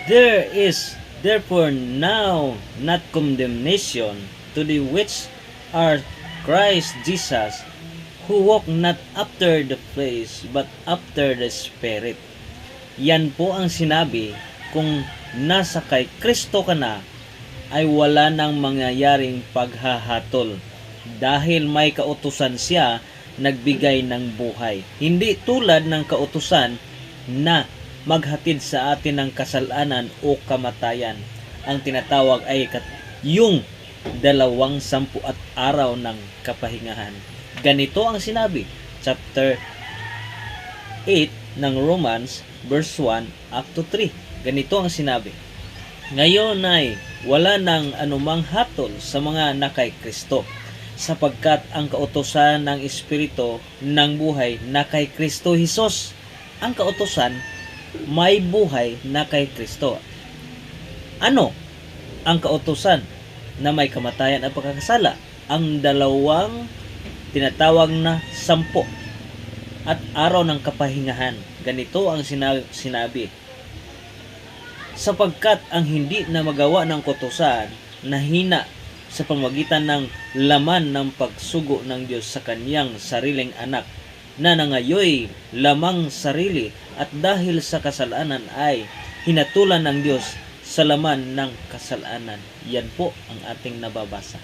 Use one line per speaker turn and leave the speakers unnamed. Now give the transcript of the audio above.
There is therefore now not condemnation to the which are Christ Jesus, who walk not after the flesh, but after the Spirit. Yan po ang sinabi, kung nasa kay Kristo ka na, ay wala nang mangyayaring paghahatol. Dahil may kautusan siya, nagbigay ng buhay. Hindi tulad ng kautusan na maghatid sa atin ng kasalanan o kamatayan. Ang tinatawag ay yung 210 araw ng kapahingahan. Ganito ang sinabi, chapter 8 ng Romans, verse 1 up to 3. Ganito ang sinabi, ngayon ay wala nang anumang hatol sa mga nakay Kristo, sapagkat ang kautusan ng Espiritu ng buhay na kay Kristo Jesus. Ang kautusan, may buhay na kay Kristo. Ano ang kautusan na may kamatayan at pagkakasala? Ang 2 tinatawag na 10 at araw ng kapahingahan. Ganito ang sinabi, sapagkat ang hindi na magawa ng kautusan na hina sa pamagitan ng laman ng pagsugo ng Diyos sa kaniyang sariling anak, na nangayoy lamang sarili, at dahil sa kasalanan ay hinatulan ng Diyos sa laman ng kasalanan. Yan po ang ating nababasa.